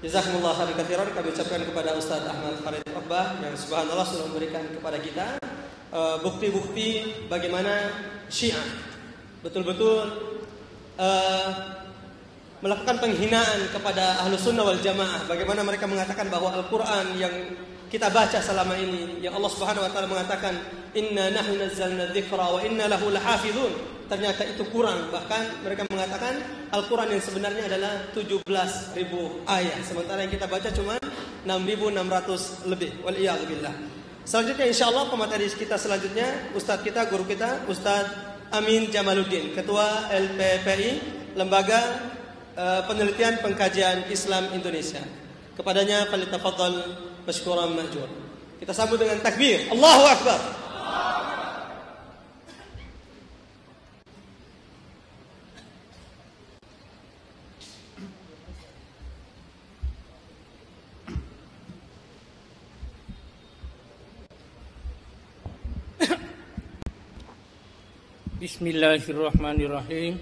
Jazakumullah khairan katsiran kami ucapkan kepada Ustaz Ahmad Farid Ogbah yang subhanallah sudah memberikan kepada kita bukti-bukti bagaimana Syiah betul-betul melakukan penghinaan kepada Ahlus Sunnah wal Jamaah. Bagaimana mereka mengatakan bahwa Al-Quran yang kita baca selama ini, yang Allah Subhanahu wa taala mengatakan inna nahnu nazzalna dzikra wa inna lahu lahafizun, ternyata itu kurang. Bahkan mereka mengatakan Al-Quran yang sebenarnya adalah 17.000 ayat, sementara yang kita baca cuma 6.600 lebih. Wal iyad billah. Selanjutnya insyaallah pemateri kita selanjutnya Ustadz kita, guru kita, Ustadz Amin Jamaluddin, Ketua LPPI, Lembaga Penelitian Pengkajian Islam Indonesia. Kepadanya falyatafaddal masykuran ma'jur. Kita sambut dengan takbir. Allahu Akbar. Bismillahirrahmanirrahim.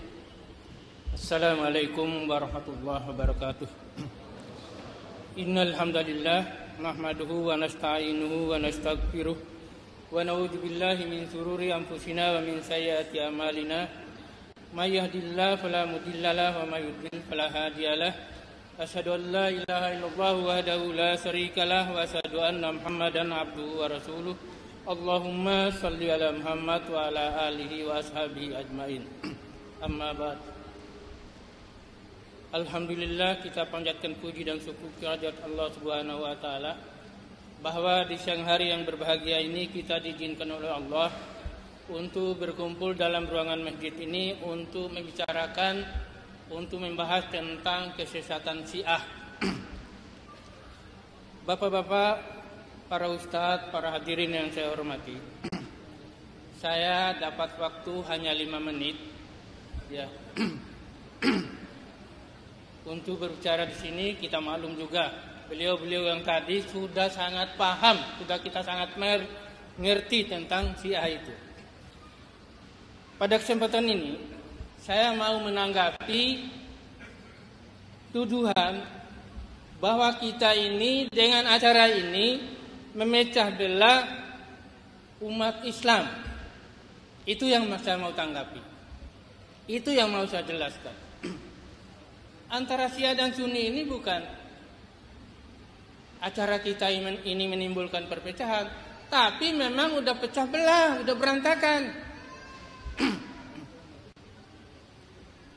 Assalamualaikum warahmatullahi wabarakatuh. Innal hamdalillah nahmaduhu wa nasta'inuhu wa nastaghfiruh wa na'udzu billahi min shururi anfusina wa min sayyiati a'malina. May yahdihillahu fala mudhillalah wa may yudlil fala hadiyalah. Asyhadu an la ilaha illallah wahdahu la syarikalah wa asyhadu anna Muhammadan abduhu wa rasuluh. Allahumma shalli ala Muhammad wa ala alihi wa ashabihi ajmain. Amma ba'd. Alhamdulillah, kita panjatkan puji dan syukur kehadirat Allah Subhanahu wa taala bahwa di siang hari yang berbahagia ini kita diizinkan oleh Allah untuk berkumpul dalam ruangan masjid ini untuk membicarakan, untuk membahas tentang kesesatan Syiah. Bapak-bapak, para ustadz, para hadirin yang saya hormati, saya dapat waktu hanya 5 menit ya. Untuk berbicara di sini. Kita maklum juga beliau-beliau yang tadi sudah sangat paham, sudah kita sangat mengerti tentang Syiah itu. Pada kesempatan ini saya mau menanggapi tuduhan bahwa kita ini dengan acara ini memecah belah umat Islam. Itu yang saya mau tanggapi. Itu yang mau saya jelaskan. Antara Syiah dan Sunni ini bukan acara kita ini menimbulkan perpecahan, tapi memang udah pecah belah, udah berantakan.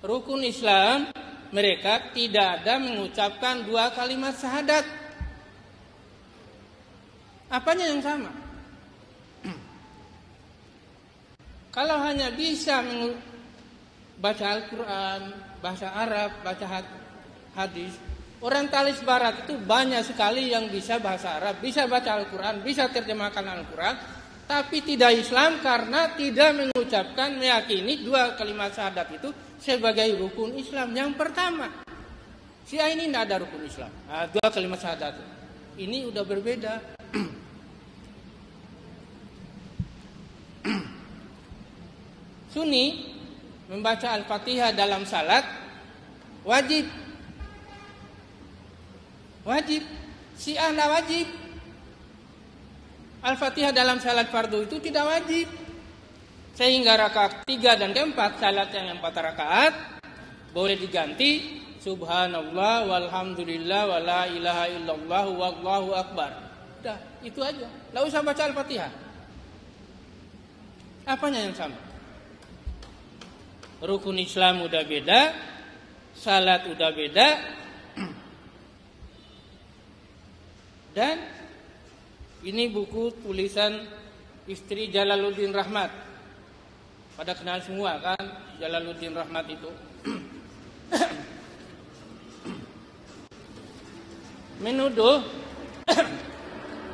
Rukun Islam mereka tidak ada mengucapkan 2 kalimat syahadat. Apanya yang sama? Kalau hanya bisa baca Al-Quran, bahasa Arab, baca hadis. Orientalis Barat itu banyak sekali yang bisa bahasa Arab, bisa baca Al-Quran, bisa terjemahkan Al-Quran, tapi tidak Islam karena tidak mengucapkan, meyakini 2 kalimat syahadat itu sebagai rukun Islam yang pertama. Syiah ini tidak ada rukun Islam. 2 kalimat syahadat ini udah berbeda. Sunni membaca Al-Fatihah dalam salat wajib. Syiah tidak wajib. Al-Fatihah dalam salat fardu itu tidak wajib. Sehingga rakaat 3 dan keempat, salat yang 4 rakaat boleh diganti subhanallah walhamdulillah wala ilaha illallah wallahu akbar. Udah, itu aja. Tidak usah baca Al-Fatihah. Apanya yang sama? Rukun Islam udah beda, salat udah beda, dan ini buku tulisan istri Jalaluddin Rahmat. Pada kenal semua kan Jalaluddin Rahmat itu. Menuduh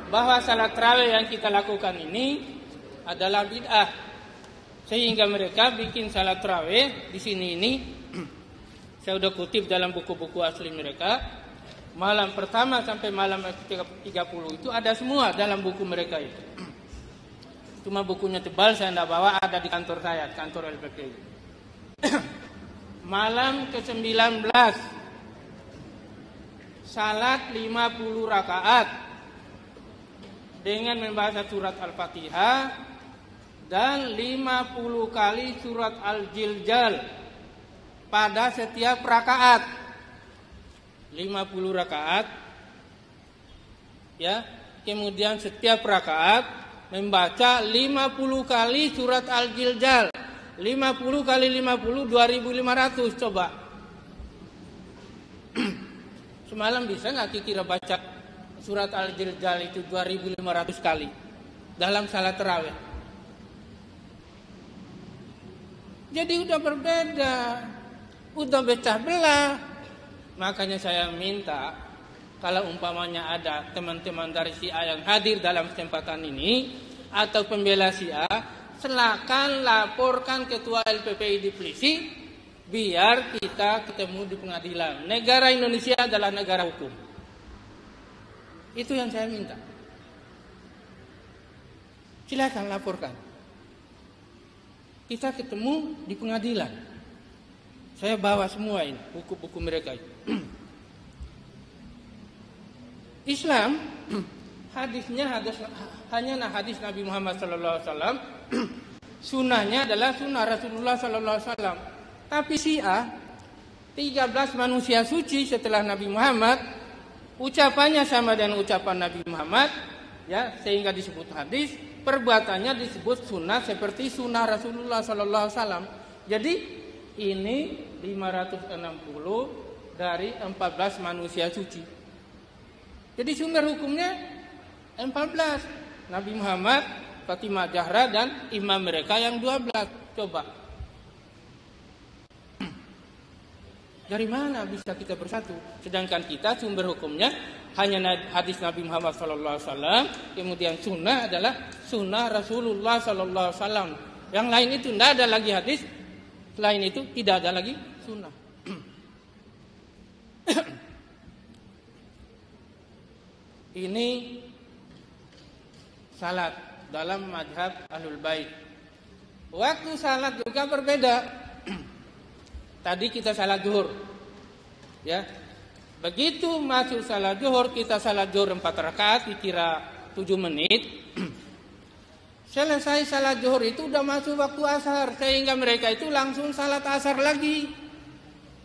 bahwa salat tarawih yang kita lakukan ini adalah bid'ah. Sehingga mereka bikin salat tarawih di sini ini. Saya udah kutip dalam buku-buku asli mereka. Malam pertama sampai malam 30 itu ada semua dalam buku mereka itu. Cuma bukunya tebal, saya tidak bawa, ada di kantor saya, kantor LPPI. Malam ke-19 salat 50 rakaat dengan membaca surat Al-Fatihah dan 50 kali surat Al-Zilzal pada setiap rakaat. 50 rakaat ya. Kemudian setiap rakaat membaca 50 kali surat Al-Zilzal. 50 kali 50 2.500 coba. Semalam bisa nggak kira baca surat Al-Zilzal itu 2.500 kali dalam salat tarawih? Jadi udah berbeda, udah pecah belah. Makanya saya minta kalau umpamanya ada teman-teman dari Syiah yang hadir dalam kesempatan ini atau pembela Syiah, silakan laporkan ketua LPPI di Polisi biar kita ketemu di pengadilan. Negara Indonesia adalah negara hukum. Itu yang saya minta. Silakan laporkan. Kita ketemu di pengadilan. Saya bawa semua ini buku-buku mereka itu. Islam hadisnya hanya hadis Nabi Muhammad SAW. Sunnahnya adalah sunnah Rasulullah SAW. Tapi Syiah 13 manusia suci setelah Nabi Muhammad, ucapannya sama dengan ucapan Nabi Muhammad, ya, sehingga disebut hadis. Perbuatannya disebut sunnah seperti sunnah Rasulullah SAW. Jadi ini 560 dari 14 manusia suci. Jadi sumber hukumnya 14. Nabi Muhammad, Fatimah Zahra dan imam mereka yang 12. Coba. Dari mana bisa kita bersatu? Sedangkan kita sumber hukumnya hanya hadis Nabi Muhammad SAW. Kemudian sunnah adalah sunnah Rasulullah SAW. Yang lain itu tidak ada lagi hadis. Selain itu tidak ada lagi sunnah. Ini salat dalam mazhab Ahlul Bait. Waktu salat juga berbeda. Tadi kita salat zuhur. Ya. Begitu masuk salat zuhur, kita salat zuhur 4 rakaat dikira 7 menit. Selesai salat zuhur itu udah masuk waktu asar, sehingga mereka itu langsung salat asar lagi.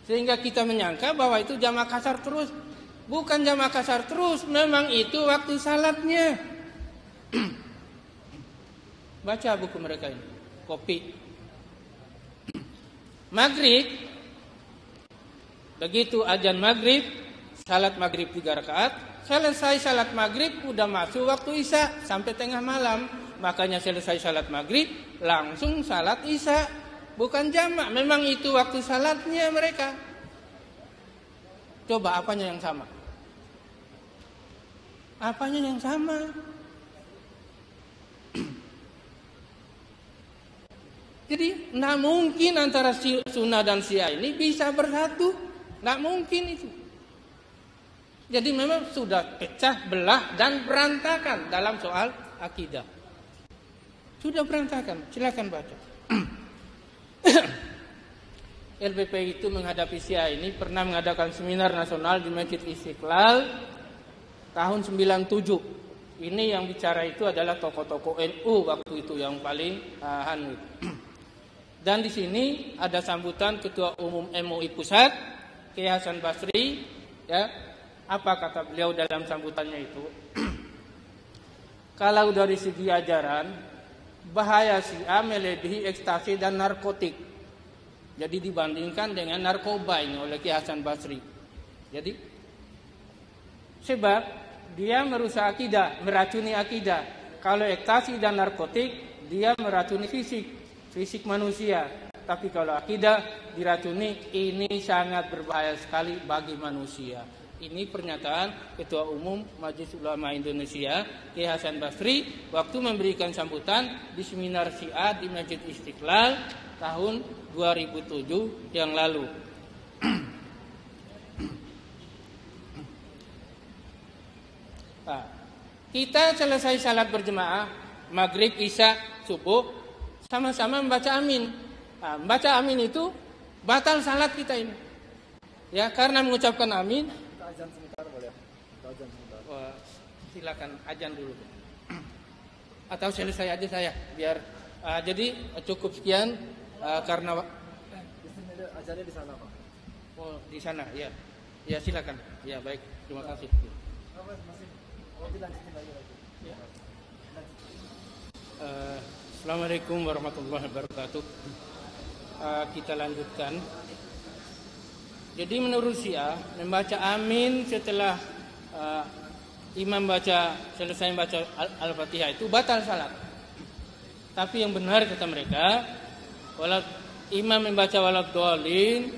Sehingga kita menyangka bahwa itu jamaah kasar terus. Bukan jamaah kasar terus, memang itu waktu salatnya. Baca buku mereka ini, kopi. Maghrib, begitu azan maghrib, salat maghrib 3 rakaat. Selesai salat maghrib, udah masuk waktu isya sampai tengah malam. Makanya selesai salat maghrib, langsung salat isya. Bukan jamak, memang itu waktu salatnya mereka. Coba apanya yang sama? Apanya yang sama? Jadi, tidak mungkin antara sunnah dan Syiah ini bisa bersatu. Tidak mungkin itu. Jadi memang sudah pecah belah dan berantakan dalam soal akidah. Sudah berantakan. Silakan baca. LPPI itu menghadapi Syiah ini pernah mengadakan seminar nasional di Masjid Istiqlal tahun 97. Ini yang bicara itu adalah tokoh-tokoh NU waktu itu yang paling hangat. Dan di sini ada sambutan Ketua Umum MUI Pusat, Kiai Hasan Basri. Ya, apa kata beliau dalam sambutannya itu? Kalau dari segi ajaran, bahaya Syiah melebihi ekstasi dan narkotik. Jadi dibandingkan dengan narkoba ini oleh Kiai Hasan Basri. Jadi sebab dia merusak akidah, meracuni akidah. Kalau ekstasi dan narkotik, dia meracuni fisik manusia. Tapi kalau akidah diracuni, ini sangat berbahaya sekali bagi manusia. Ini pernyataan Ketua Umum Majelis Ulama Indonesia, Kiai Hasan Basri, waktu memberikan sambutan di seminar Syiah di Masjid Istiqlal tahun 2007 yang lalu. Nah, kita selesai salat berjemaah, maghrib, isya, subuh, sama-sama membaca amin. Nah, membaca amin itu batal salat kita ini. Ya, karena mengucapkan amin. silakan azan dulu. Atau selesai aja saya biar jadi cukup sekian karena di sini ada azannya di sana, Pak. Oh, di sana ya. Ya silakan. Ya baik, terima kasih. Masih dilanjutin lagi. Ya. Assalamualaikum warahmatullahi wabarakatuh. Kita lanjutkan. Jadi menurut Syiah membaca amin setelah imam selesai membaca Al-Fatihah itu batal salat. Tapi yang benar kata mereka, walau imam membaca waladhdallin,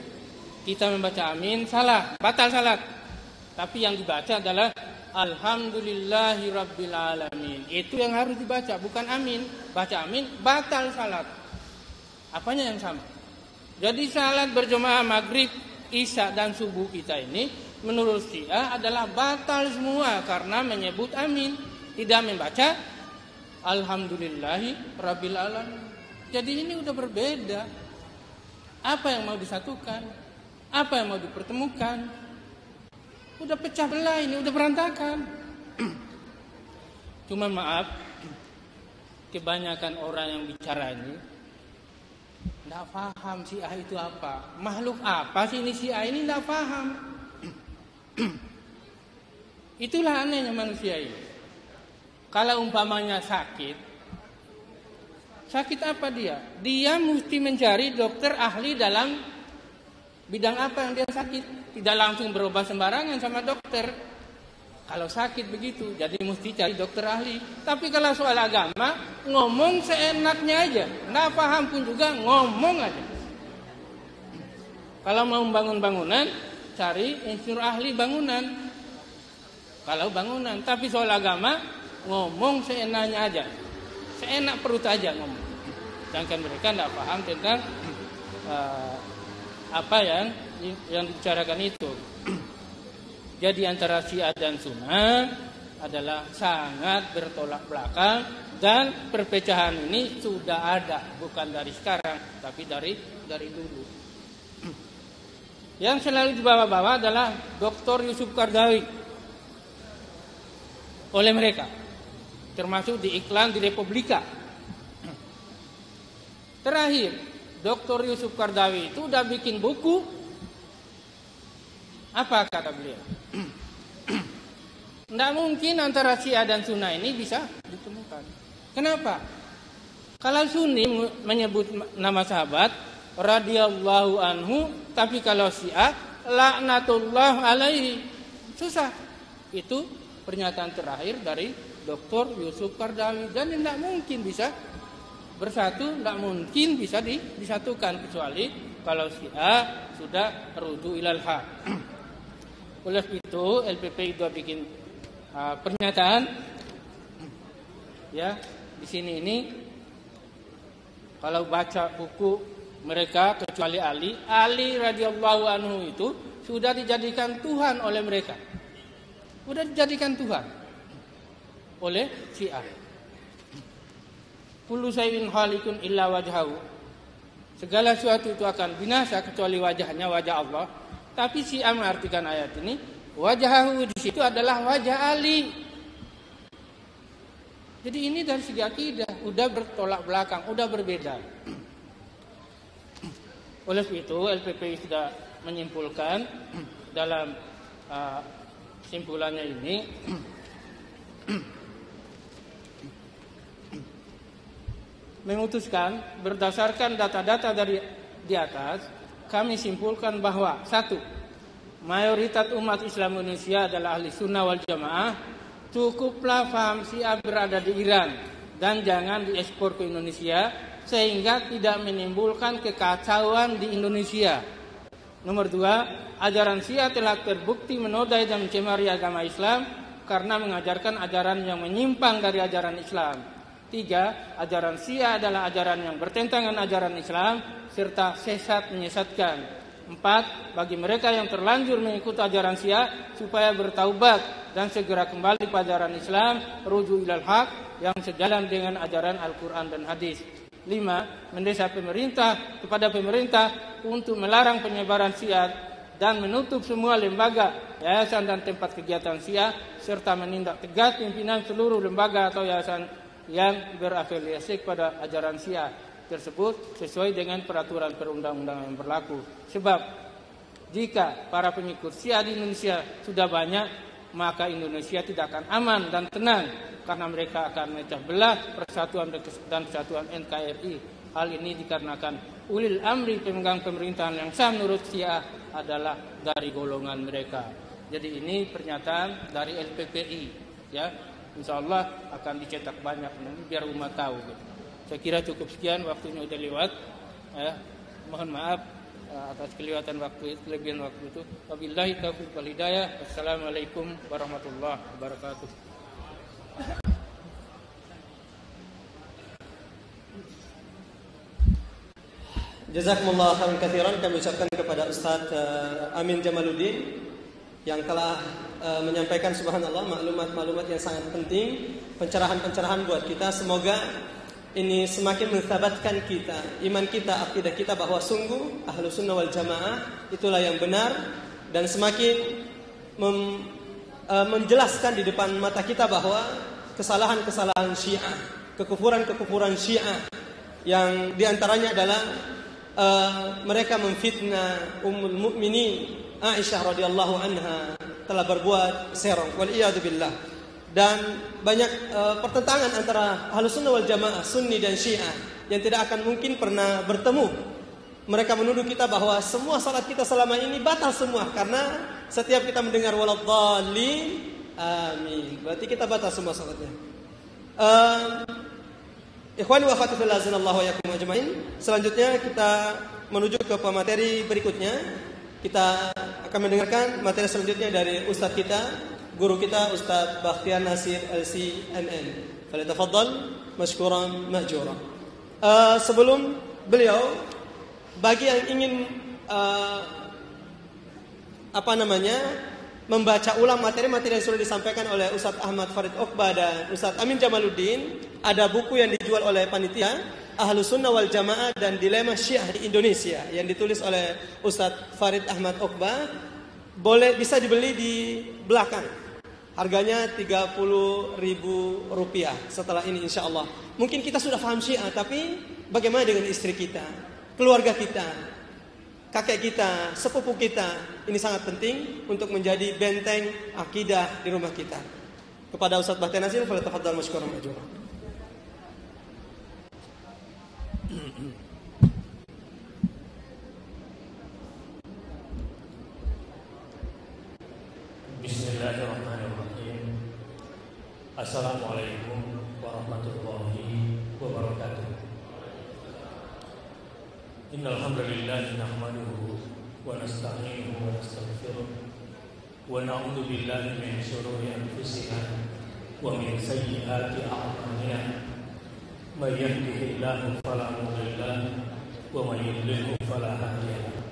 kita membaca amin, salah, batal salat. Tapi yang dibaca adalah alhamdulillahi rabbil alamin. Itu yang harus dibaca, bukan amin. Baca amin, batal salat. Apanya yang sama? Jadi salat berjamaah maghrib, isya dan subuh kita ini menurut Syiah adalah batal semua karena menyebut amin, tidak membaca alhamdulillahi rabbil alamin. Jadi ini udah berbeda. Apa yang mau disatukan? Apa yang mau dipertemukan? Udah pecah belah ini, udah berantakan. Cuma maaf, kebanyakan orang yang bicara ini tidak paham Syiah itu apa. Makhluk apa sih ini Syiah ini, tidak paham. Itulah anehnya manusia ini. Kalau umpamanya sakit apa dia? Dia mesti mencari dokter ahli dalam bidang apa yang dia sakit. Tidak langsung berobat sembarangan sama dokter. Kalau sakit begitu, jadi mesti cari dokter ahli. Tapi kalau soal agama, ngomong seenaknya aja. Nggak paham pun juga, ngomong aja. Kalau mau bangun bangunan, cari insinyur ahli bangunan. Kalau bangunan, tapi soal agama, ngomong seenaknya aja. Seenak perut aja ngomong. Sedangkan mereka tidak paham tentang apa yang dibicarakan itu. Jadi antara Syiah dan Sunnah adalah sangat bertolak belakang, dan perpecahan ini sudah ada, bukan dari sekarang, tapi dari dulu. Yang selalu dibawa-bawa adalah Dr. Yusuf Qaradawi oleh mereka, termasuk di iklan di Republika. Terakhir, Dr. Yusuf Qaradawi itu udah bikin buku. Apa kata beliau? Tidak mungkin antara Syiah dan Sunnah ini bisa ditemukan. Kenapa? Kalau Sunni menyebut nama sahabat radhiyallahu anhu, tapi kalau Syiah laknatullah alaihi. Susah. Itu pernyataan terakhir dari Dr. Yusuf Qaradawi, dan tidak mungkin bisa bersatu, tidak mungkin bisa disatukan kecuali kalau Syiah sudah rujuk ilal haq. Oleh itu LPP itu bikin pernyataan ya di sini ini, kalau baca buku mereka kecuali Ali radhiyallahu anhu itu sudah dijadikan Tuhan oleh mereka. Sudah dijadikan Tuhan oleh Syiah. Kullu syai'in halikun illa wajhahu. Segala sesuatu itu akan binasa kecuali wajahnya, wajah Allah. Tapi Syiah mengartikan ayat ini, wajhahu di situ adalah wajah Ali. Jadi ini dari segi akidah udah bertolak belakang, udah berbeda. Oleh itu LPP sudah menyimpulkan dalam simpulannya ini, memutuskan berdasarkan data-data dari di atas, kami simpulkan bahwa 1. Mayoritas umat Islam Indonesia adalah ahli sunnah wal jamaah. Cukuplah paham Syiah berada di Iran dan jangan diekspor ke Indonesia sehingga tidak menimbulkan kekacauan di Indonesia. Nomor 2, ajaran Syiah telah terbukti menodai dan mencemari agama Islam karena mengajarkan ajaran yang menyimpang dari ajaran Islam. 3, ajaran Syiah adalah ajaran yang bertentangan ajaran Islam serta sesat menyesatkan. 4, bagi mereka yang terlanjur mengikuti ajaran Syiah supaya bertaubat dan segera kembali pada ajaran Islam, rujuk ilal haq yang sejalan dengan ajaran Al-Quran dan Hadis. 5, mendesak pemerintah untuk melarang penyebaran Syiah dan menutup semua lembaga, yayasan dan tempat kegiatan Syiah, serta menindak tegas pimpinan seluruh lembaga atau yayasan yang berafiliasi pada ajaran Syiah tersebut sesuai dengan peraturan perundang-undangan yang berlaku. Sebab jika para pengikut Syiah di Indonesia sudah banyak, maka Indonesia tidak akan aman dan tenang karena mereka akan memecah belah persatuan dan kesatuan NKRI. Hal ini dikarenakan ulil amri pemegang pemerintahan yang sah menurut Syiah adalah dari golongan mereka. Jadi ini pernyataan dari LPPI, ya. Insya Allah akan dicetak banyak biar umat tahu. Saya kira cukup sekian, waktunya udah lewat. Mohon maaf atas kelewatan waktu, kelebihan waktu itu. Wabillahi taufiq wal hidayah. Wassalamualaikum warahmatullahi wabarakatuh. Jazakumullah khairan katsiran, kami ucapkan kepada Ustaz Amin Jamaluddin yang telah menyampaikan subhanallah maklumat-maklumat yang sangat penting, pencerahan-pencerahan buat kita. Semoga ini semakin mentsabatkan kita, iman kita, akidah kita bahwa sungguh Ahlus Sunnah wal Jamaah itulah yang benar, dan semakin menjelaskan di depan mata kita bahwa kesalahan-kesalahan Syiah, kekufuran-kekufuran Syiah yang diantaranya adalah mereka memfitnah Ummul Mukminin Aisyah radhiyallahu anha, telah berbuat serong wal iyad billah, dan banyak pertentangan antara Ahlus Sunnah wal Jamaah, Sunni dan Syiah yang tidak akan mungkin pernah bertemu. Mereka menuduh kita bahwa semua salat kita selama ini batal semua karena setiap kita mendengar waladhdallin amin, berarti kita batal semua salatnya. Ikhwani wa akhwati fillah, azanallahu wa iyyakum ajmain. Selanjutnya kita menuju ke pemateri berikutnya. Kita akan mendengarkan materi selanjutnya dari ustaz kita, guru kita, Ustaz Bakhtiar Nasir LCNN. Falyatafaddal mashkuran ma'jura. Sebelum beliau, bagi yang ingin membaca ulang materi-materi yang sudah disampaikan oleh Ustaz Ahmad Farid Okbah dan Ustaz Amin Jamaluddin, ada buku yang dijual oleh panitia Ahlus Sunnah wal Jamaah dan Dilema Syiah di Indonesia yang ditulis oleh Ustaz Farid Ahmad Okbah. Bisa dibeli di belakang. Harganya Rp30.000 setelah ini insyaallah. Mungkin kita sudah paham Syiah, tapi bagaimana dengan istri kita, keluarga kita, kakek kita, sepupu kita? Ini sangat penting untuk menjadi benteng akidah di rumah kita. Kepada Ustaz Bakhtiar Nasir, falyatafaddal mashkuran ma'jura. Bismillahirrahmanirrahim. Assalamualaikum warahmatullahi wabarakatuh. Innal hamdalillah nahmaduhu wa nasta'inuhu wa nastaghfiruh wa na'udzu billahi min shururi anfusina wa min sayyiati a'malina. May yahdihillahu fala mudilla lahu wa may yudlilhu fala hadiya lahu.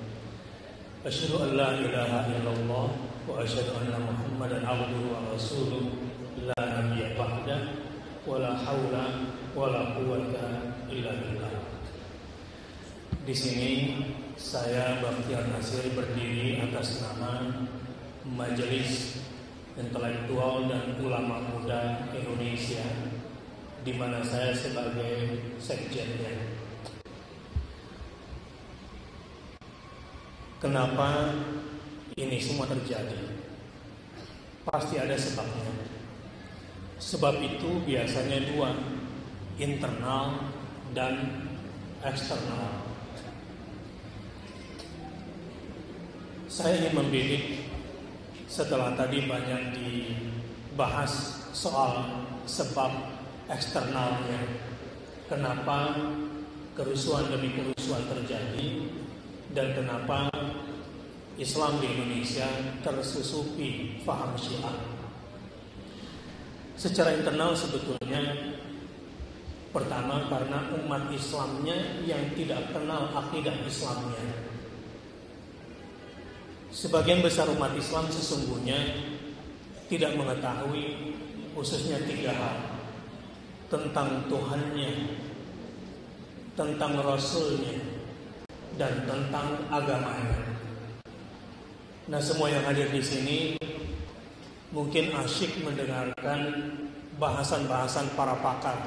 Asyhadu an la ilaha illallah wa asyhadu anna Muhammadan abduhu wa rasuluh la nabiyya ba'da wa la haula wa la quwwata illa billah. Di sini saya Bakhtiar Nasir berdiri atas nama Majelis Intelektual dan Ulama Muda Indonesia, di mana saya sebagai sekjennya. Kenapa ini semua terjadi? Pasti ada sebabnya. Sebab itu biasanya dua, internal dan eksternal. Saya ingin membidik setelah tadi banyak dibahas soal sebab eksternalnya. Kenapa kerusuhan demi kerusuhan terjadi dan kenapa Islam di Indonesia tersusupi faham Syiah. Secara internal sebetulnya pertama karena umat Islamnya yang tidak kenal akidah Islamnya. Sebagian besar umat Islam sesungguhnya tidak mengetahui khususnya tiga hal: tentang Tuhannya, tentang Rasulnya, dan tentang agamanya. Nah, semua yang hadir di sini mungkin asyik mendengarkan bahasan-bahasan para pakar.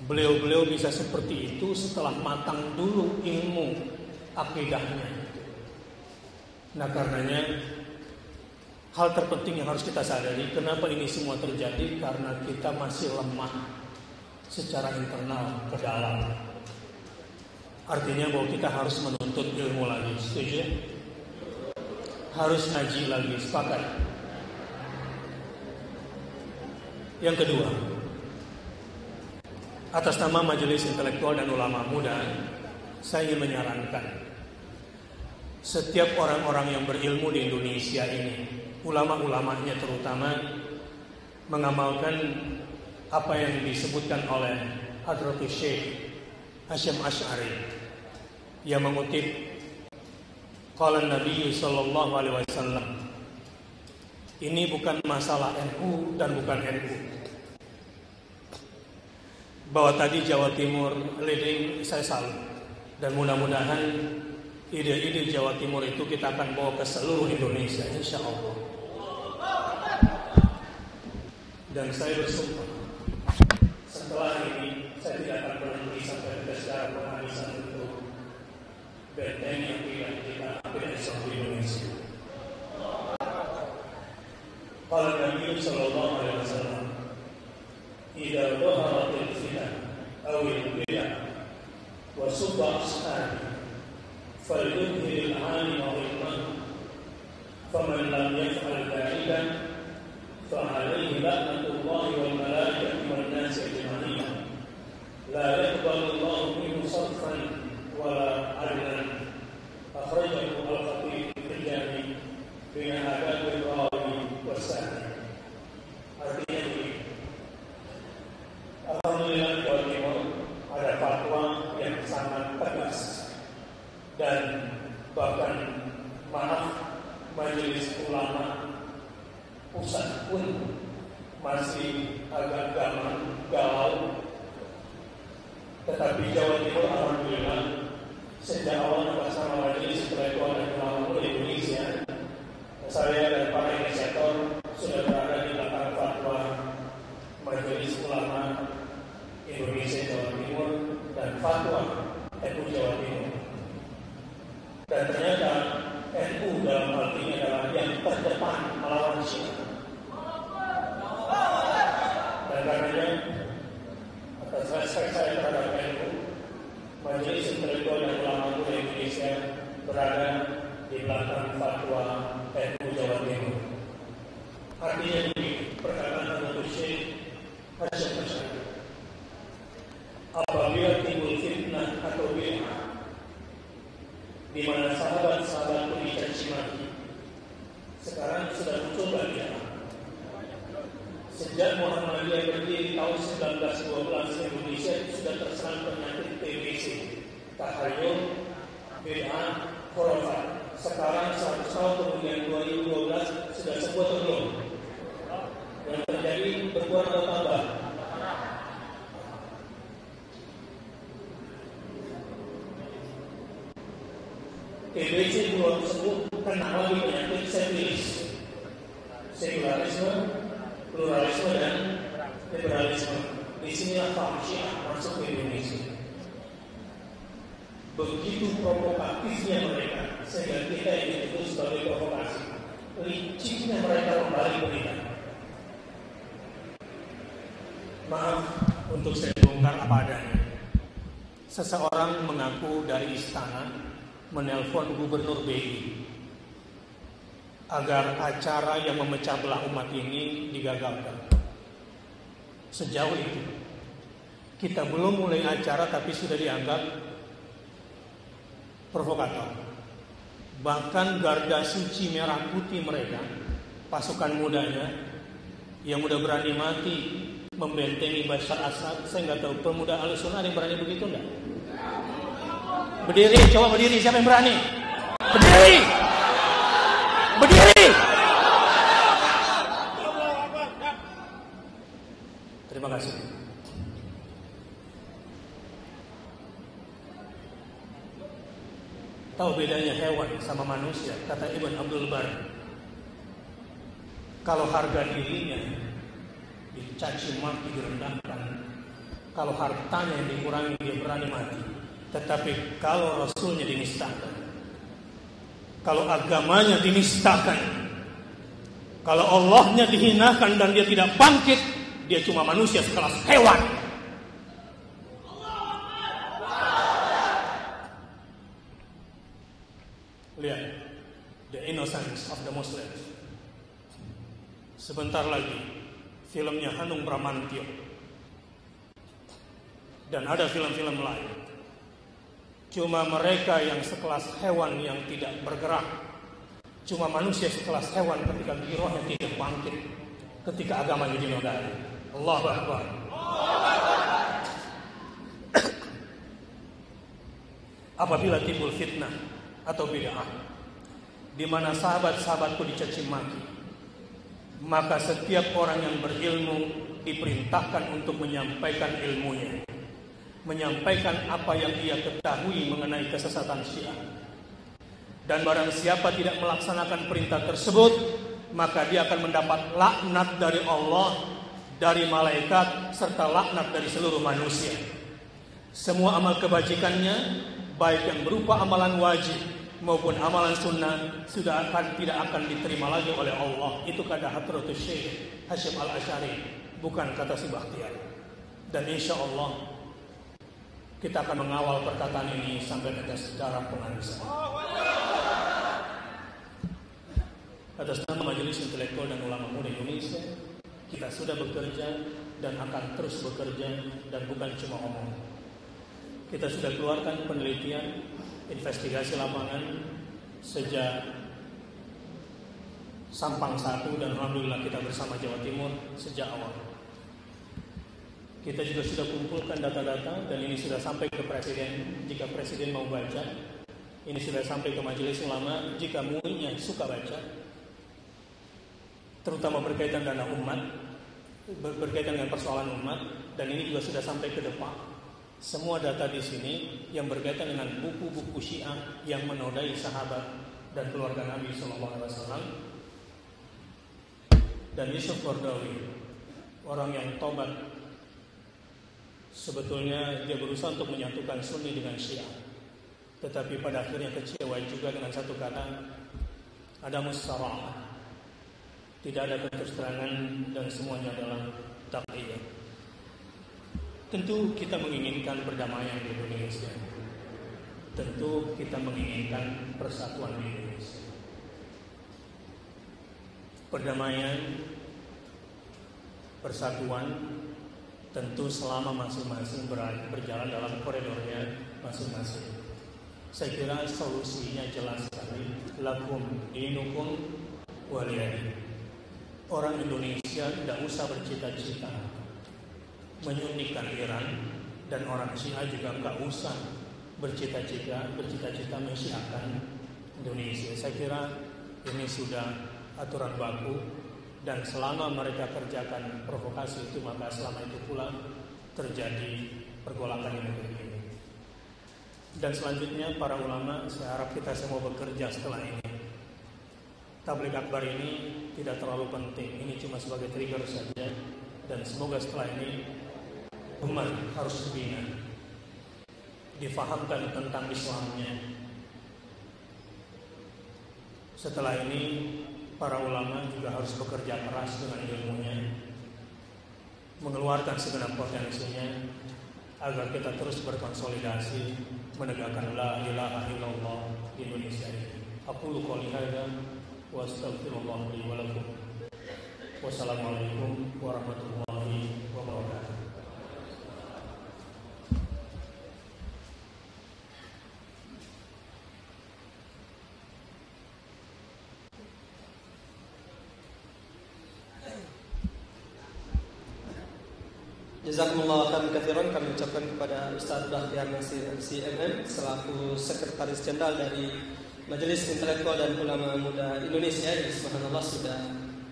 Beliau-beliau bisa seperti itu setelah matang dulu ilmu akidahnya. Nah, karenanya hal terpenting yang harus kita sadari, kenapa ini semua terjadi, karena kita masih lemah secara internal ke dalam. Artinya bahwa kita harus menuntut ilmu lagi. Setuju? Harus ngaji lagi. Sepakat? Yang kedua, atas nama Majelis Intelektual dan Ulama Muda, saya ingin menyarankan setiap orang-orang yang berilmu di Indonesia ini, ulama-ulamanya terutama, mengamalkan apa yang disebutkan oleh Hadratus Syekh Hasyim Asy'ari yang mengutip qala Nabi sallallahu alaihi wasallam. Ini bukan masalah NU dan bukan NU. Bahwa tadi Jawa Timur leading, saya salut. Dan mudah-mudahan ide-ide Jawa Timur itu kita akan bawa ke seluruh Indonesia, insya Allah. Dan saya bersumpah, setelah ini saya tidak akan berhenti sampai ke sejarah penghabisan untuk benteng yang tidak kita ambil di seluruh Indonesia. Qala Nabi sallallahu alaihi wasallam, "Idza dhaharatil fitan aw al-bid'ah wa subba ashabi falyudhhir al-'alim ilman faman lam yaf'al dhalika fa 'alayhi la'natullahi wal malaikati wan nasi ajma'in la yaqbalu Allahu minhu sarfan wala 'adlan." Akhrajahu al-Khatib al-Jami' bi adab al-rawi wasani. Artinya begini, alhamdulillah Jawa Timur ada fatwa yang sangat tegas, dan bahkan maaf Majelis Ulama pusat pun masih agak galau. Tetapi Jawa Timur alhamdulillah sejak awal bersama Majelis Intelektual dan Ulama Indonesia, saya dan para inisiator sudah berada di belakang fatwa Majelis Ulama Indonesia Jawa Timur dan fatwa NU Jawa Timur. Dan ternyata NU dalam hal ini adalah yang terdepan melawan Syiah. Dan karenanya atas respek saya terhadap NU, Majelis Intelektual dan Ulama Indonesia berada di belakang fatwa NU Jawa Timur. Artinya begini, perkataan Hadratus Syekh Hasyim Asy'ari, apabila timbul fitnah atau bid'ah di mana sahabat-sahabat pun dicaci maki, sekarang sudah muncul bid'ah. Sejak Muhammadiyah berdiri tahun 1912, Indonesia sudah terserang penyakit TBC, tahayul, bid'ah, khurafat. Sekarang 100 tahun kemudian 2012 sudah sembuh atau belum? Yang terjadi berkurang atau tambah? TBC belum sembuh, kena lagi penyakit sepilis, sekularisme, pluralisme dan liberalisme. Disinilah Syiah masuk ke Indonesia. Begitu provokatifnya mereka, sehingga kita ini itu sebagai provokasi. Liciknya mereka kembali berita. Maaf untuk saya bongkar apa adanya. Seseorang mengaku dari istana menelpon Gubernur BI agar acara yang memecah belah umat ini digagalkan. Sejauh itu, kita belum mulai acara tapi sudah dianggap provokator. Bahkan garda suci merah putih mereka, pasukan mudanya yang udah berani mati membentengi Bashar Assad. Saya nggak tahu pemuda Ahlussunnah ada yang berani begitu enggak? Berdiri, coba berdiri, siapa yang berani? Berdiri! Berdiri! Terima kasih. Tahu bedanya hewan sama manusia? Kata Ibn Abdul Bar, kalau harga dirinya dicaci maki, direndahkan, kalau hartanya dikurangi, dia berani mati. Tetapi kalau Rasulnya dinistakan, kalau agamanya dinistakan, kalau Allahnya dihinakan dan dia tidak bangkit, dia cuma manusia sekelas hewan. Lihat, the innocence of the Muslims. Sebentar lagi filmnya Hanung Bramantyo, dan ada film-film lain. Cuma mereka yang sekelas hewan yang tidak bergerak, cuma manusia sekelas hewan ketika girohnya tidak bangkit, ketika agamanya dinodai. Allahu Akbar. Apabila timbul fitnah atau bid'ah di mana sahabat-sahabatku dicaci maki, maka setiap orang yang berilmu diperintahkan untuk menyampaikan ilmunya, menyampaikan apa yang ia ketahui mengenai kesesatan Syiah. Dan barang siapa tidak melaksanakan perintah tersebut, maka dia akan mendapat laknat dari Allah, dari malaikat, serta laknat dari seluruh manusia. Semua amal kebajikannya, baik yang berupa amalan wajib maupun amalan sunnah, tidak akan diterima lagi oleh Allah. Itu kata Hadratus Syekh Hasyim Al-Asy'ari, bukan kata si Bakhtiar. Dan insya Allah kita akan mengawal perkataan ini sampai ke sejarah penghabisan. Atas nama Majelis Intelektual dan Ulama Muda Indonesia, kita sudah bekerja dan akan terus bekerja, dan bukan cuma omong. Kita sudah keluarkan penelitian, investigasi lapangan sejak Sampang 1, dan alhamdulillah kita bersama Jawa Timur sejak awal. Kita juga sudah kumpulkan data-data, dan ini sudah sampai ke Presiden. Jika Presiden mau baca, ini sudah sampai ke Majelis Ulama. Jika MUI-nya suka baca, terutama berkaitan dana umat, berkaitan dengan persoalan umat, dan ini juga sudah sampai ke depan. Semua data di sini yang berkaitan dengan buku-buku Syiah yang menodai sahabat dan keluarga Nabi SAW. Dan Yusuf Qaradawi, orang yang tobat, sebetulnya dia berusaha untuk menyatukan Sunni dengan Syiah, tetapi pada akhirnya kecewa juga dengan satu kata, ada mustarah, tidak ada keterterangan, dan semuanya adalah taqiyah. Tentu kita menginginkan perdamaian di Indonesia. Tentu kita menginginkan persatuan di Indonesia. Perdamaian, persatuan, tentu selama masing-masing berjalan dalam koridornya masing-masing. Saya kira solusinya jelas sekali. Lakum dinukum waliyadin. Orang Indonesia tidak usah bercita-cita menyunnikan Iran, dan orang Syiah juga nggak usah bercita-cita mensyiahkan Indonesia. Saya kira ini sudah aturan baku, dan selama mereka kerjakan provokasi itu, maka selama itu pula terjadi pergolakan di negeri ini. Dan selanjutnya para ulama, saya harap kita semua bekerja setelah ini. Tabligh akbar ini tidak terlalu penting, ini cuma sebagai trigger saja, dan semoga setelah ini umat harus dibina, difahamkan tentang Islamnya. Setelah ini para ulama juga harus bekerja keras dengan ilmunya, mengeluarkan segenap potensinya, agar kita terus berkonsolidasi menegakkan la ilaha illallah di Indonesia ini. Aqulu qouli hadza wa astaghfirullah li wa lakum. Wassalamualaikum warahmatullahi wabarakatuh. Jazakumullah khairan katsiran, kami ucapkan kepada Ustaz Bakhtiar Nasir MCMM selaku Sekretaris Jenderal dari Majelis Intelektual dan Ulama Muda Indonesia, yang subhanallah sudah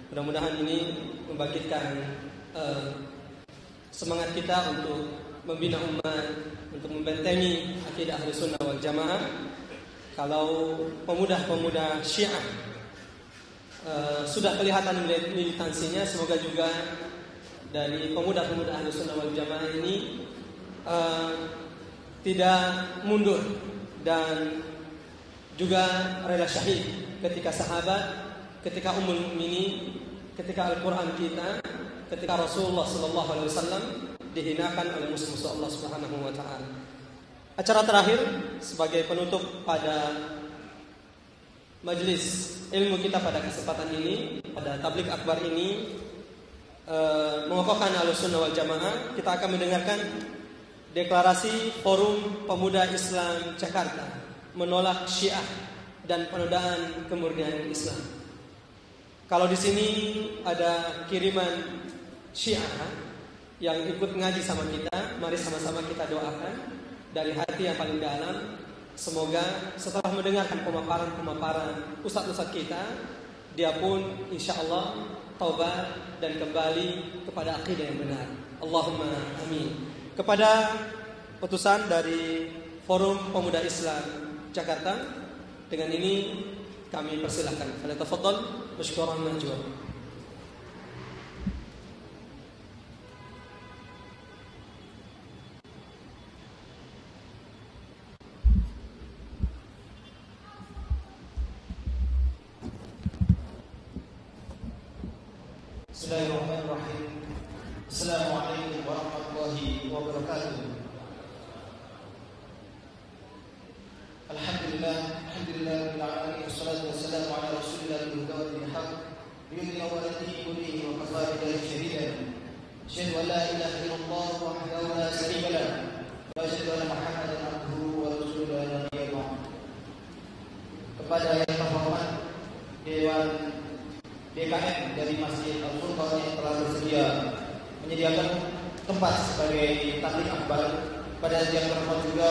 mudah-mudahan ini membangkitkan semangat kita untuk membina umat, untuk membentengi akidah Ahlus Sunnah wal Jamaah, kalau pemuda-pemuda Syiah sudah kelihatan militansinya, semoga juga dari pemuda-pemuda Ahlussunnah wal Jamaah ini tidak mundur dan juga rela syahid ketika sahabat, ketika Ummul Mukminin, ketika Al-Quran kita, ketika Rasulullah SAW dihinakan oleh musuh-musuh Allah Subhanahu wa taala. Acara terakhir sebagai penutup pada majelis ilmu kita pada kesempatan ini, pada tabligh akbar ini, mengokohkan Ahlussunnah wal Jamaah, kita akan mendengarkan deklarasi Forum Pemuda Islam Jakarta menolak Syiah dan penodaan kemurnian Islam. Kalau di sini ada kiriman Syiah yang ikut ngaji sama kita, mari sama-sama kita doakan dari hati yang paling dalam. Semoga setelah mendengarkan pemaparan ustaz-ustaz kita, dia pun insya Allah taubat dan kembali kepada akidah yang benar. Allahumma amin. Kepada putusan dari Forum Pemuda Islam Jakarta, dengan ini kami persilahkan. Falyatafaddal masykuran majura. Bismillahirrahmanirrahim. Assalamualaikum warahmatullahi wabarakatuh. Alhamdulillah rabbil alamin, wassalatu wassalamu ala rasulillah al-huda bil haqq biyadina wa latihi kullihi wa kafa billahi shahidan. Asyhadu an la ilaha illallah wahdahu la syarika lah wa asyhadu anna Muhammadan abduhu wa rasuluhu la nabiyya ba'd. Kepada yang terhormat Dewan DKM dari Masjid Al-Furqan yang telah bersedia menyediakan tempat sebagai tabligh akbar, pada yang terhormat juga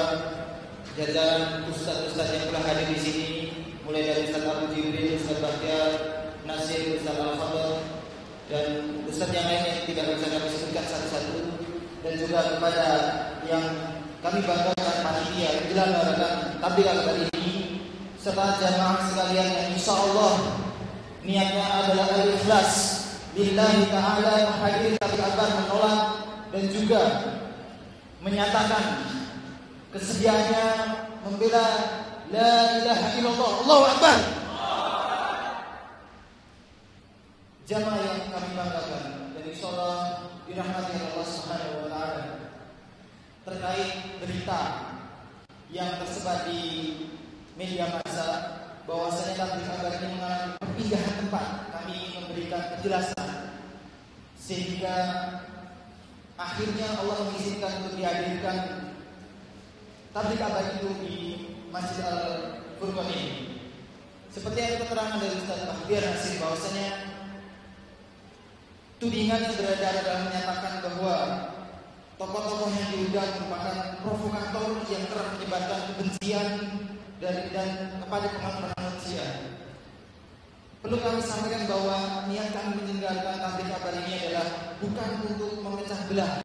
jajaran ustaz-ustaz yang telah hadir di sini, mulai dari Ustaz Abu Jibril, Ustaz Bahtiar, Nasir, Ustaz Al-Fadl, dan ustaz yang lain yang tidak bisa kami sebutkan satu-satu, dan juga kepada yang kami banggakan panitia menyelenggarakan tabligh akbar ini, serta jamaah sekalian yang insyaallah niatnya adalah al-ikhlas lillahi ta'ala, menghadiri tabligh akbar, menolak dan juga menyatakan kesediaannya membela la ilaha illallah, Allahu akbar. Jamaah yang kami banggakan dan insyaallah dirahmati Allah Subhanahu wa taala, terkait berita yang tersebar di media massa bahwasanya tabligh akbar ini mengalami perpindahan tempat, kami memberikan penjelasan sehingga akhirnya Allah mengizinkan untuk dihadirkan tabligh akbar itu di Masjid Al-Furqan ini. Seperti yang keterangan dari Ustaz Bahtiar Nasir bahwasanya tudingan yang beredar dalam menyatakan bahwa tokoh-tokoh yang diundang merupakan provokator yang kerap menyebabkan kebencian dan kepada penganut manusia. Perlu kami sampaikan bahwa niat kami menyelenggarakan tabligh akbar ini adalah bukan untuk memecah belah.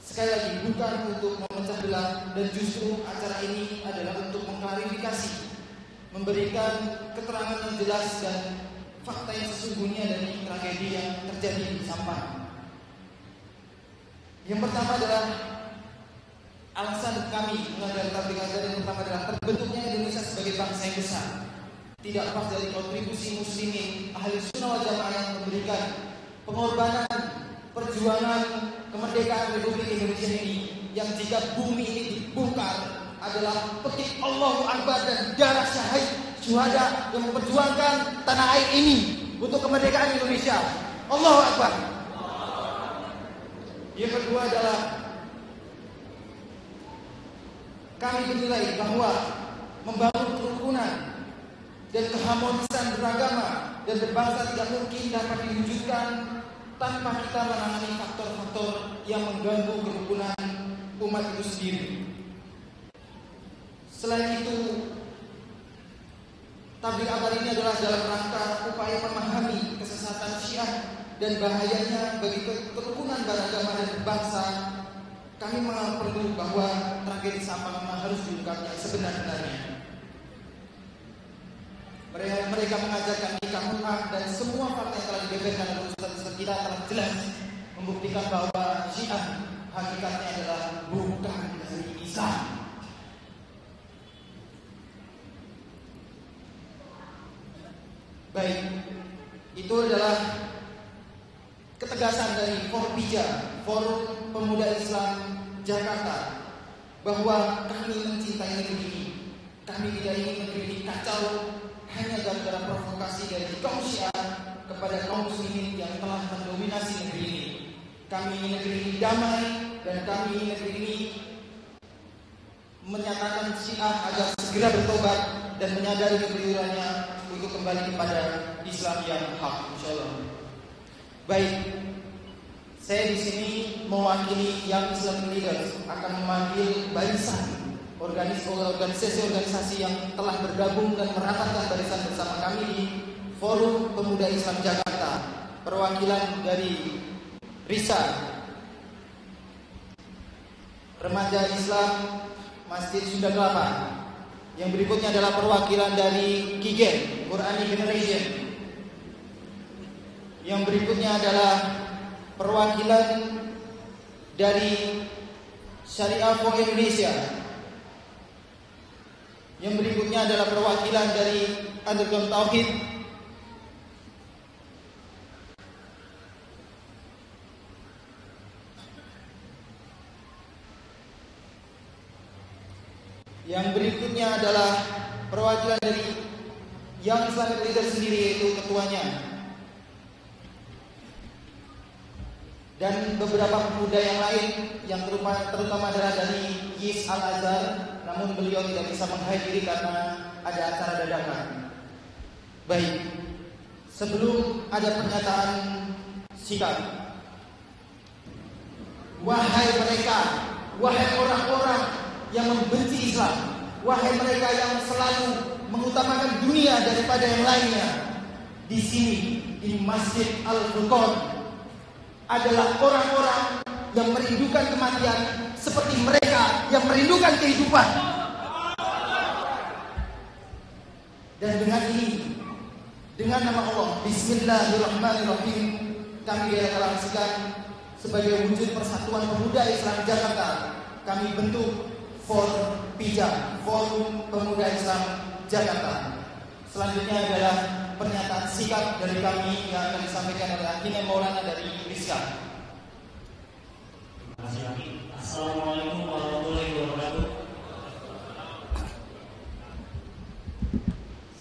Sekali lagi, bukan untuk memecah belah, dan justru acara ini adalah untuk mengklarifikasi, memberikan keterangan yang jelas dan fakta yang sesungguhnya dari tragedi yang terjadi di Sampang. Yang pertama adalah alasan kami mengadakan tabligh akbar yang pertama adalah terbentuknya Indonesia sebagai bangsa yang besar. Tidak lepas dari kontribusi muslimin Ahlussunnah wal Jamaah yang memberikan pengorbanan perjuangan kemerdekaan Republik Indonesia ini, yang jika bumi ini dibongkar adalah petik Allahu Akbar dan darah syahid syuhada yang memperjuangkan tanah air ini untuk kemerdekaan Indonesia. Allahu Akbar. Yang kedua adalah kami menilai bahwa membangun kerukunan dan keharmonisan beragama dan berbangsa tidak mungkin dapat diwujudkan tanpa kita menangani faktor-faktor yang mengganggu kerukunan umat itu sendiri. Selain itu, tabligh akbar ini adalah dalam rangka upaya memahami kesesatan Syiah dan bahayanya bagi kerukunan beragama dan berbangsa. Kami menganggap perlu bahwa tragedi Sampang memang harus diungkap yang sebenar-benarnya. Mereka mengajarkan kita Quran dan semua fakta yang telah dibeberkan oleh ustaz-ustaz kita telah jelas membuktikan bahwa Syiah hakikatnya adalah bukan dari Islam. Baik, itu adalah ketegasan dari Forpija, Forum Pemuda Islam Jakarta, bahwa kami mencintai negeri ini. Kami tidak ingin negeri ini kacau hanya gara-gara provokasi dari kaum Syiah kepada kaum muslimin yang telah mendominasi negeri ini. Kami ingin negeri ini damai, dan kami ingin negeri ini menyatakan Syiah agar segera bertobat dan menyadari kekeliruannya untuk kembali kepada Islam yang hak, insyaallah. Baik, saya di sini mewakili yang Islam Leaders akan memanggil barisan organisasi-organisasi yang telah bergabung dan merapatkan barisan bersama kami di Forum Pemuda Islam Jakarta. Perwakilan dari RISA, Remaja Islam Masjid Sunda Kelapa. Yang berikutnya adalah perwakilan dari KIGEN, Quranic Generation. Yang berikutnya adalah perwakilan dari Syariah for Indonesia. Yang berikutnya adalah perwakilan dari Underground Tauhid. Yang berikutnya adalah perwakilan dari Young Islamic Leader sendiri, yaitu ketuanya. Dan beberapa pemuda yang lain yang terutama adalah dari Yis Al-Azhar, namun beliau tidak bisa menghadiri karena ada acara dadakan. Baik, sebelum ada pernyataan sikap, wahai mereka, wahai orang-orang yang membenci Islam, wahai mereka yang selalu mengutamakan dunia daripada yang lainnya, di sini di Masjid Al-Furqan adalah orang-orang yang merindukan kematian seperti mereka yang merindukan kehidupan. Dan dengan ini, dengan nama Allah, Bismillahirrahmanirrahim, kami deklarasikan sebagai wujud persatuan pemuda Islam Jakarta, kami bentuk Forpija, Forum Pemuda Islam Jakarta. Selanjutnya adalah pernyataan sikap dari kami yang akan disampaikan oleh Akhina Maulana dari RISA. Assalamualaikum warahmatullahi wabarakatuh.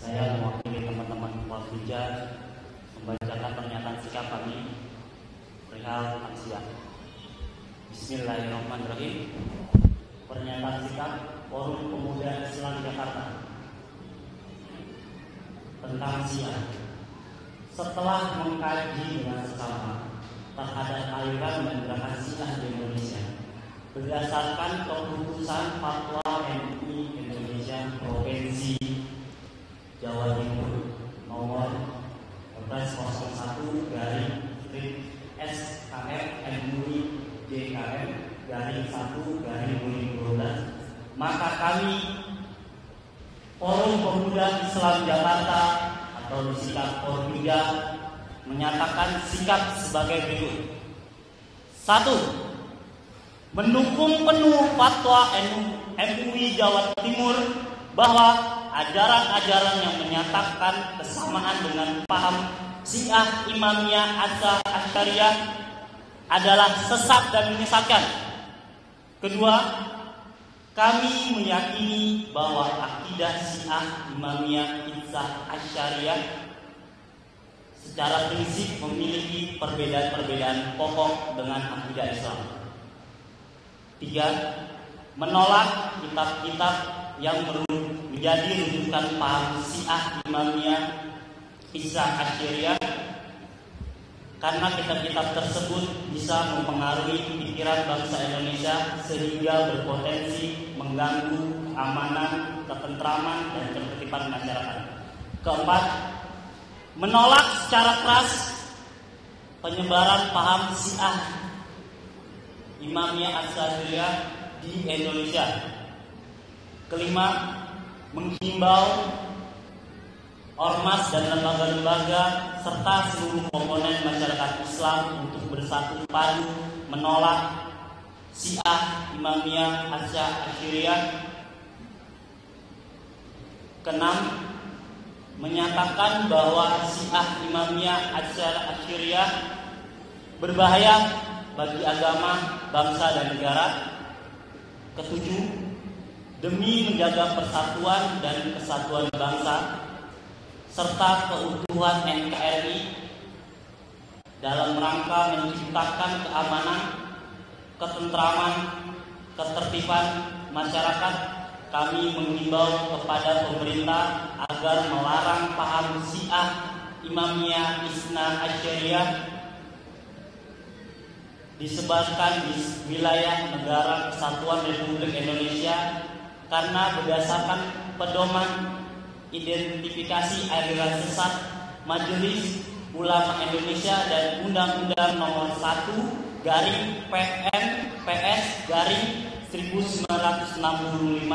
Saya mewakili teman-teman Forpija membacakan pernyataan sikap kami perihal lansia. Bismillahirrahmanirrahim. Pernyataan sikap Forum Pemuda Islam Jakarta tentang Syiah. Setelah mengkaji dengan seksama terhadap aliran dan gerakan Syiah di Indonesia, berdasarkan keputusan Fatwa MUI Indonesia Provinsi Jawa Timur nomor 1101/SKF MUI DKM-1/2012, maka kami Forum Pemuda Islam Jakarta atau disingkat Forpija menyatakan sikap sebagai berikut. 1. Mendukung penuh fatwa MUI Jawa Timur bahwa ajaran-ajaran yang menyatakan kesamaan dengan paham Syiah Imamiyah Asy'ariyah adalah sesat dan menyesatkan. Kedua, kami meyakini bahwa akidah Syiah Imamiyah Asy'ariyah secara prinsip memiliki perbedaan-perbedaan pokok dengan akidah Islam. 3. Menolak kitab-kitab yang menjadi rujukan paham Syiah Imamiyah Asy'ariyah karena kitab-kitab tersebut bisa mempengaruhi pikiran bangsa Indonesia sehingga berpotensi mengganggu keamanan, ketentraman, dan ketertiban masyarakat. 4. Menolak secara keras penyebaran paham Syiah Imamiyah Asy'ariyah di Indonesia. 5. Menghimbau ormas dan lembaga-lembaga serta seluruh komponen masyarakat Islam untuk bersatu padu menolak Syiah, Imamiyah, Asy'ariyah. Keenam, menyatakan bahwa Syiah, Imamiyah, Asy'ariyah berbahaya bagi agama, bangsa dan negara. Ketujuh, demi menjaga persatuan dan kesatuan bangsa serta keutuhan NKRI dalam rangka menciptakan keamanan, ketentraman, ketertiban masyarakat, kami mengimbau kepada pemerintah agar melarang paham Syiah, Imamiyah, Isna Asy'ariyah disebarkan di wilayah negara Kesatuan Republik Indonesia karena berdasarkan pedoman identifikasi aliran sesat Majelis Ulama Indonesia dan Undang-Undang Nomor 1/PN/PS/1965,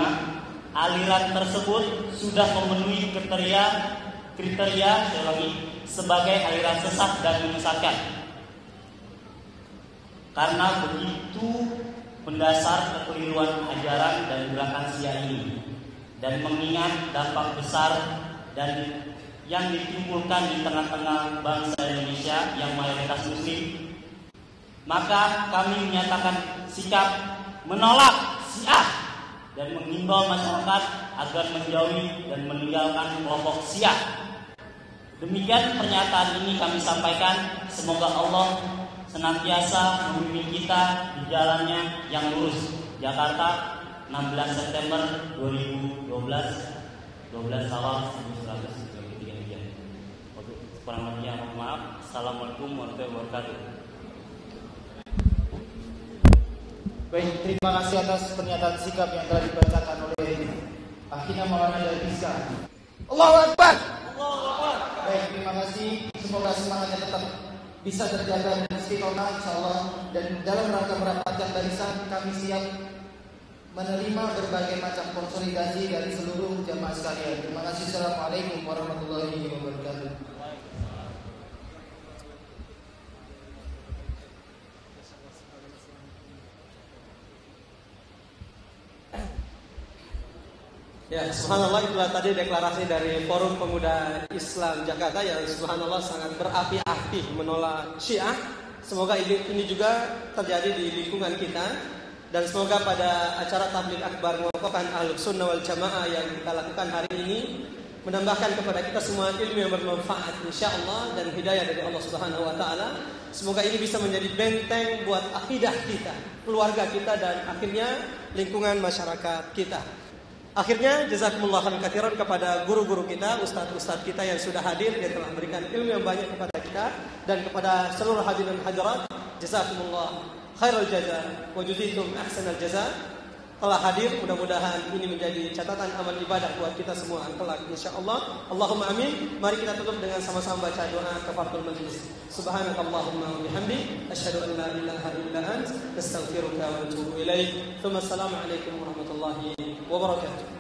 aliran tersebut sudah memenuhi kriteria sebagai aliran sesat dan menyesatkan. Karena begitu mendasar kekeliruan ajaran dan gerakan Syiah ini, dan mengingat dampak besar dan yang ditimbulkan di tengah-tengah bangsa Indonesia yang mayoritas Muslim, maka kami menyatakan sikap menolak Syiah dan mengimbau masyarakat agar menjauhi dan meninggalkan kelompok Syiah. Demikian pernyataan ini kami sampaikan. Semoga Allah senantiasa membimbing kita di jalannya yang lurus. Jakarta, 16 September 2012, 12 Syawal 1433. Kurang lebihnya mohon maaf. Assalamualaikum warahmatullahi wabarakatuh. Baik, terima kasih atas pernyataan sikap yang telah dibacakan oleh Akhina Maulana dari Bisa. Allahu Akbar. Baik, terima kasih. Semoga semangatnya tetap bisa terjaga dan istiqomah insyaallah, dan dalam rangka merapatkan barisan kami siap menerima berbagai macam konsolidasi dari seluruh jamaah sekalian. Terima kasih. Assalamualaikum warahmatullahi wabarakatuh. Ya, subhanallah, itulah tadi deklarasi dari Forum Pemuda Islam Jakarta yang subhanallah sangat berapi-api menolak Syiah. Semoga ini juga terjadi di lingkungan kita, dan semoga pada acara tabligh akbar mewakafkan Ahlus Sunnah wal Jamaah yang kita lakukan hari ini menambahkan kepada kita semua ilmu yang bermanfaat insyaallah dan hidayah dari Allah Subhanahu wa taala. Semoga ini bisa menjadi benteng buat akidah kita, keluarga kita, dan akhirnya lingkungan masyarakat kita. Akhirnya jazakumullah khairan katsiran kepada guru-guru kita, ustadz-ustadz kita yang sudah hadir, yang telah memberikan ilmu yang banyak kepada kita, dan kepada seluruh hadirin hadirat, jazakumullah khairal jaza wa juzitum ahsanal jaza. Telah hadir, mudah-mudahan ini menjadi catatan amal ibadah buat kita semua kelak insyaallah. Allahumma amin. Mari kita tutup dengan sama-sama baca doa kafaratul majlis. Subhanakallahumma wa bihamdik, asyhadu an la ilaha illa anta, astaghfiruka wa atubu ilaik. Assalamu alaikum warahmatullahi wabarakatuh.